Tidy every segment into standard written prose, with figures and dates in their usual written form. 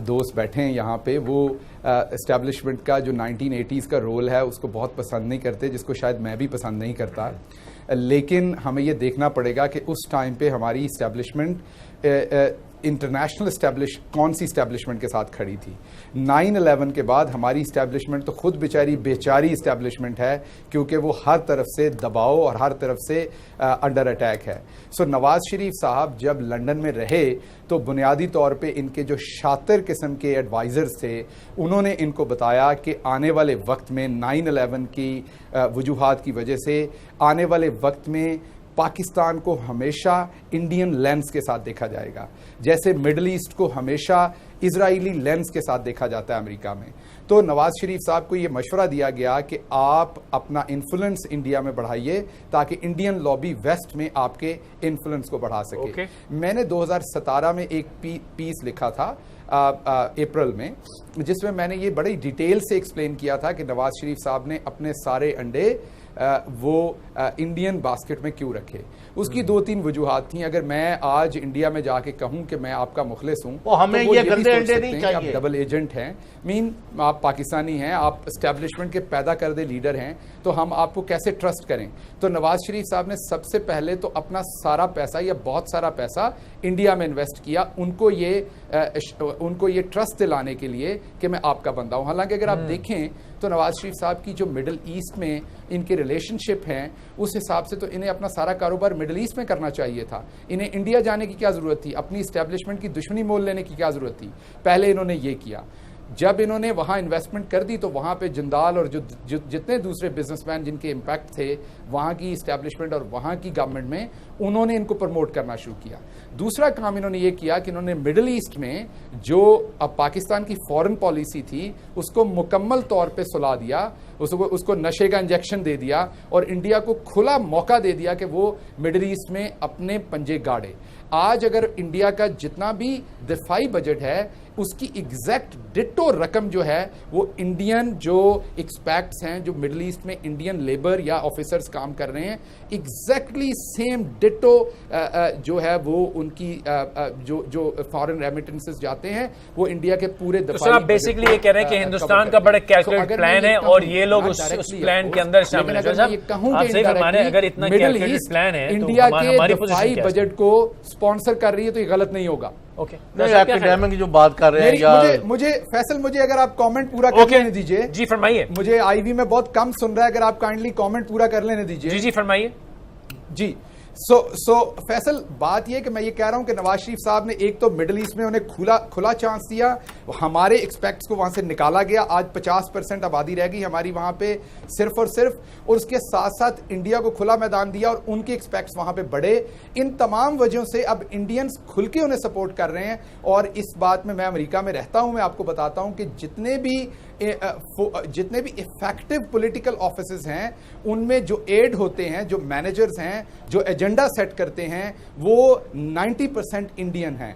دوست بیٹھے ہیں یہاں پہ وہ اسٹیبلشمنٹ کا جو 1980s کا رول ہے اس کو بہت پسند نہیں کرتے، جس کو شاید میں بھی پسند نہیں کرتا، لیکن ہمیں یہ دیکھنا پڑے گا کہ اس ٹائم پہ ہماری اسٹیبلشمنٹ انٹرنیشنل کون سی اسٹیبلشمنٹ کے ساتھ کھڑی تھی۔ 9/11 کے بعد ہماری اسٹیبلشمنٹ تو خود بیچاری اسٹیبلشمنٹ ہے، کیونکہ وہ ہر طرف سے دباؤ اور ہر طرف سے انڈر اٹیک ہے۔ نواز شریف صاحب جب لنڈن میں رہے تو بنیادی طور پہ ان کے جو شاطر قسم کے ایڈوائزرز تھے انہوں نے ان کو بتایا کہ آنے والے وقت میں 9/11 کی وجوہات کی وجہ سے آنے والے وقت میں پاکستان کو ہمیشہ انڈین لینس کے ساتھ دیکھا جائے گا، جیسے مڈل ایسٹ کو ہمیشہ اسرائیلی لینس کے ساتھ دیکھا جاتا ہے امریکہ میں۔ تو نواز شریف صاحب کو یہ مشورہ دیا گیا کہ آپ اپنا انفلوئنس انڈیا میں بڑھائیے تاکہ انڈین لابی ویسٹ میں آپ کے انفلوئنس کو بڑھا سکے۔ میں نے 2017 میں ایک پیس لکھا تھا اپریل میں، جس میں میں نے یہ بڑی ڈیٹیل سے ایکسپلین کیا تھا کہ نواز شریف صاحب نے اپنے سارے انڈے وہ انڈین باسکٹ میں کیوں رکھے۔ اس کی 2-3 وجوہات تھیں۔ اگر میں آج انڈیا میں جا کے کہوں کہ میں آپ کا مخلص ہوں تو ہمیں یہ گندے انڈے نہیں چاہیے، آپ ڈبل ایجنٹ ہیں، آپ پاکستانی ہیں، آپ اسٹیبلشمنٹ کے پیدا کردہ لیڈر ہیں، تو ہم آپ کو کیسے ٹرسٹ کریں؟ تو نواز شریف صاحب نے سب سے پہلے تو اپنا سارا پیسہ یا بہت سارا پیسہ انڈیا میں انویسٹ کیا، ان کو یہ ٹرسٹ دلانے کے لیے کہ میں آپ کا بندہ ہوں۔ حالانکہ اگر آپ دیکھیں تو نواز شریف صاحب کی جو مڈل ایسٹ میں ان کے ریلیشن شپ ہیں، اس حساب سے تو انہیں اپنا سارا کاروبار مڈل ایسٹ میں کرنا چاہیے تھا۔ انہیں انڈیا جانے کی کیا ضرورت تھی؟ اپنی اسٹیبلشمنٹ کی دشمنی مول لینے کی کیا ضرورت تھی؟ پہلے انہوں نے یہ کیا۔ جب انہوں نے وہاں انویسٹمنٹ کر دی تو وہاں پہ جندال اور جتنے دوسرے بزنس مین جن کے امپیکٹ تھے وہاں کی اسٹیبلشمنٹ اور وہاں کی گورنمنٹ میں، انہوں نے ان کو پروموٹ کرنا شروع کیا۔ دوسرا کام انہوں نے یہ کیا کہ انہوں نے مڈل ایسٹ میں جو اب پاکستان کی فورن پالیسی تھی اس کو مکمل طور پہ سلا دیا، اس کو نشے کا انجیکشن دے دیا اور انڈیا کو کھلا موقع دے دیا کہ وہ مڈل ایسٹ میں اپنے پنجے گاڑے۔ آج اگر انڈیا کا جتنا بھی دفاعی بجٹ ہے اس کی ایگزیکٹ ڈٹو رقم جو ہے وہ انڈین جو ایکسپیکٹس ہیں جو مڈل ایسٹ میں انڈین لیبر یا آفیسرز کام کر رہے ہیں، ایگزیکٹلی سیم ڈٹو جو ہے وہ ان کی جو فارن ریمیٹنسز جاتے ہیں وہ انڈیا کے پورے دفاعی۔ تو بیسیکلی یہ کہہ رہے ہیں کہ ہندوستان کا بڑا کیلکولیٹ پلان ہے اور یہ لوگ اس پلان کے اندر شامل ہیں۔ آپ صحیح فرمانے اگر اتنا کیلکولیٹ پلان ہے انڈیا کے دفاعی بجٹ کو اسپانسر کر رہی ہے تو یہ غلط نہیں ہوگا۔ جو بات کر رہے ہیں مجھے فیصل مجھے اگر آپ کامنٹ پورا کر لینے دیجئے۔ جی فرمائیے۔ مجھے آئی وی میں بہت کم سن رہا ہے، اگر آپ کائنڈلی کامنٹ پورا کر لینے دیجئے۔ جی فرمائیے۔ جی سو فیصل بات یہ کہ میں یہ کہہ رہا ہوں کہ نواز شریف صاحب نے ایک تو مڈل ایسٹ میں انہیں کھلا چانس دیا، ہمارے ایکسپیکٹس کو وہاں سے نکالا گیا، آج 50% آبادی رہ گئی ہماری وہاں پہ صرف اور صرف، اور اس کے ساتھ ساتھ انڈیا کو کھلا میدان دیا اور ان کے ایکسپیکٹس وہاں پہ بڑھے۔ ان تمام وجہوں سے اب انڈینز کھل کے انہیں سپورٹ کر رہے ہیں، اور اس بات میں امریکہ میں رہتا ہوں، میں آپ کو بتاتا ہوں کہ جتنے بھی افیکٹو پولیٹیکل آفیسز ہیں ان میں جو ایڈ ہوتے ہیں، جو مینیجرز ہیں، جو ایجنڈا سیٹ کرتے ہیں، وہ 90% انڈین ہیں۔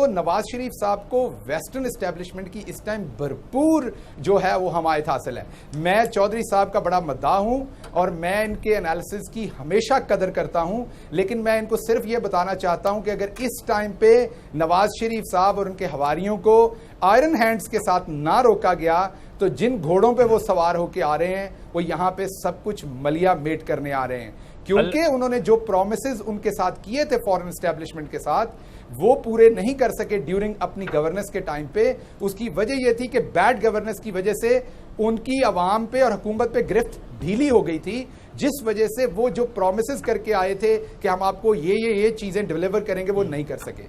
نواز شریف صاحب کو ویسٹرن اسٹیبلشمنٹ کی اس ٹائم بھرپور جو ہے وہ حمایت حاصل ہے۔ میں چودھری صاحب کا بڑا مداح ہوں اور میں ان کے انالیسز کی ہمیشہ قدر کرتا ہوں، لیکن میں ان کو صرف یہ بتانا چاہتا ہوں کہ اگر اس ٹائم پہ نواز شریف صاحب اور ان کے حواریوں کو آئرن ہینڈز کے ساتھ نہ روکا گیا تو جن گھوڑوں پہ وہ سوار ہو کے آ رہے ہیں وہ یہاں پہ سب کچھ ملیا میٹ کرنے آ رہے ہیں، کیونکہ انہوں نے جو پرومسز ان کے ساتھ کیے تھے فورن اسٹیبلشمنٹ کے ساتھ وہ پورے نہیں کر سکے ڈیورنگ اپنی گورننس کے ٹائم پہ۔ اس کی وجہ یہ تھی کہ بیڈ گورننس کی وجہ سے ان کی عوام پہ اور حکومت پہ گرفت ڈھیلی ہو گئی تھی، جس وجہ سے وہ جو پرومسز کر کے آئے تھے کہ ہم آپ کو یہ چیزیں ڈیلیور کریں گے وہ نہیں کر سکے۔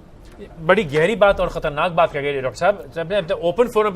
بڑی گہری بات اور خطرناک بات کر گئی ڈاکٹر صاحب۔ Open forum